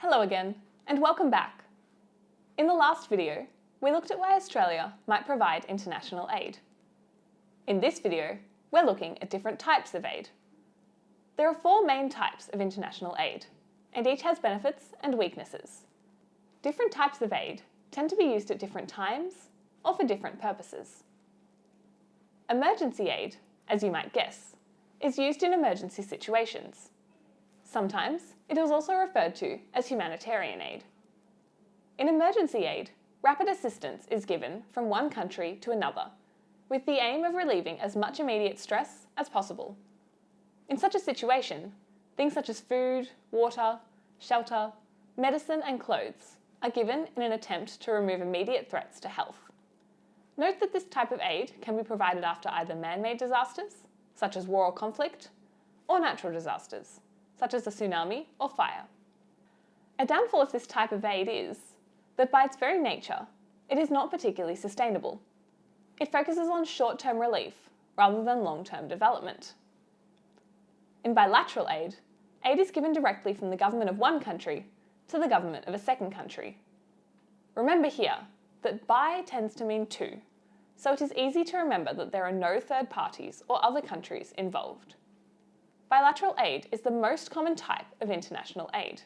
Hello again, and welcome back. In the last video, we looked at why Australia might provide international aid. In this video, we're looking at different types of aid. There are four main types of international aid, and each has benefits and weaknesses. Different types of aid tend to be used at different times or for different purposes. Emergency aid, as you might guess, is used in emergency situations. Sometimes it is also referred to as humanitarian aid. In emergency aid, rapid assistance is given from one country to another, with the aim of relieving as much immediate stress as possible. In such a situation, things such as food, water, shelter, medicine and clothes are given in an attempt to remove immediate threats to health. Note that this type of aid can be provided after either man-made disasters, such as war or conflict, or natural disasters, such as a tsunami or fire. A downfall of this type of aid is that by its very nature, it is not particularly sustainable. It focuses on short-term relief rather than long-term development. In bilateral aid, aid is given directly from the government of one country to the government of a second country. Remember here that bi tends to mean two, so it is easy to remember that there are no third parties or other countries involved. Bilateral aid is the most common type of international aid.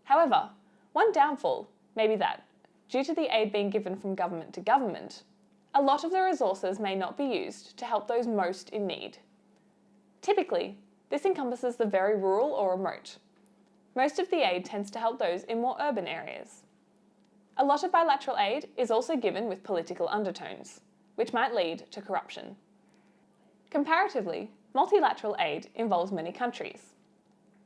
However, one downfall may be that, due to the aid being given from government to government, a lot of the resources may not be used to help those most in need. Typically, this encompasses the very rural or remote. Most of the aid tends to help those in more urban areas. A lot of bilateral aid is also given with political undertones, which might lead to corruption. Comparatively, multilateral aid involves many countries.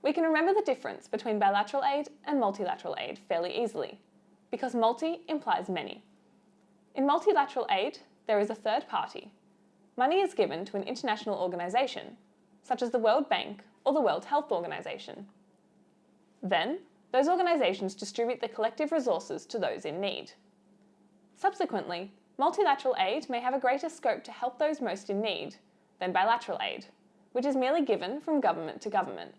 We can remember the difference between bilateral aid and multilateral aid fairly easily, because multi implies many. In multilateral aid, there is a third party. Money is given to an international organisation, such as the World Bank or the World Health Organization. Then, those organisations distribute the collective resources to those in need. Subsequently, multilateral aid may have a greater scope to help those most in need than bilateral aid, which is merely given from government to government.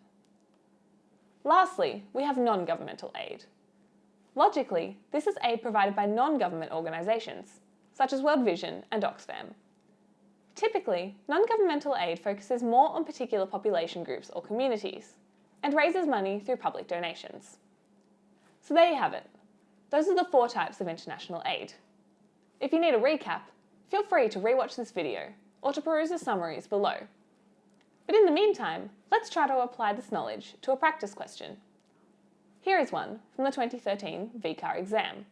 Lastly, we have non-governmental aid. Logically, this is aid provided by non-government organisations, such as World Vision and Oxfam. Typically, non-governmental aid focuses more on particular population groups or communities, and raises money through public donations. So there you have it. Those are the four types of international aid. If you need a recap, feel free to rewatch this video or to peruse the summaries below. But in the meantime, let's try to apply this knowledge to a practice question. Here is one from the 2013 VCAR exam.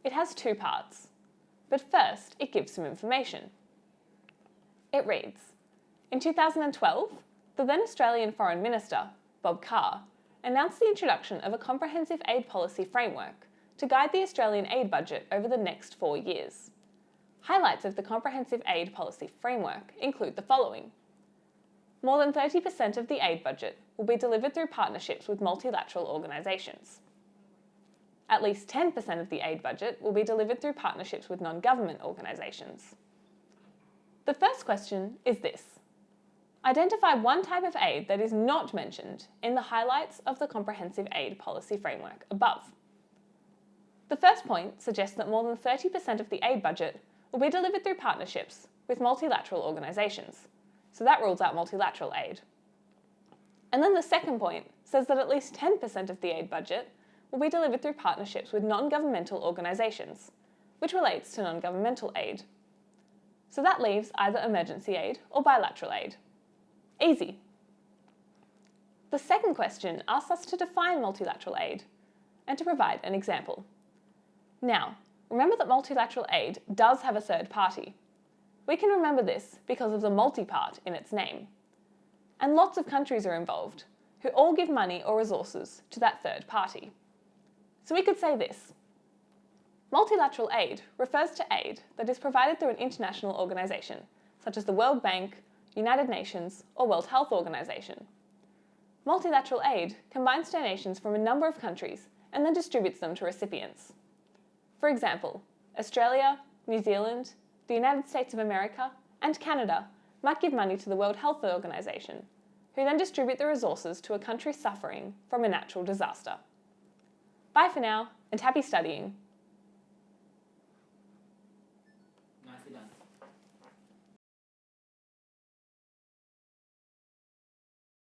It has two parts, but first it gives some information. It reads, in 2012, the then Australian Foreign Minister, Bob Carr, announced the introduction of a comprehensive aid policy framework to guide the Australian aid budget over the next 4 years. Highlights of the comprehensive aid policy framework include the following. More than 30% of the aid budget will be delivered through partnerships with multilateral organisations. At least 10% of the aid budget will be delivered through partnerships with non-government organisations. The first question is this. Identify one type of aid that is not mentioned in the highlights of the comprehensive aid policy framework above. The first point suggests that more than 30% of the aid budget will be delivered through partnerships with multilateral organisations, so that rules out multilateral aid. And then the second point says that at least 10% of the aid budget will be delivered through partnerships with non-governmental organisations, which relates to non-governmental aid. So that leaves either emergency aid or bilateral aid. Easy. The second question asks us to define multilateral aid and to provide an example. Now, remember that multilateral aid does have a third party. We can remember this because of the multi part in its name. And lots of countries are involved, who all give money or resources to that third party. So we could say this. Multilateral aid refers to aid that is provided through an international organisation, such as the World Bank, United Nations, or World Health Organization. Multilateral aid combines donations from a number of countries and then distributes them to recipients. For example, Australia, New Zealand, the United States of America, and Canada might give money to the World Health Organization, who then distribute the resources to a country suffering from a natural disaster. Bye for now, and happy studying!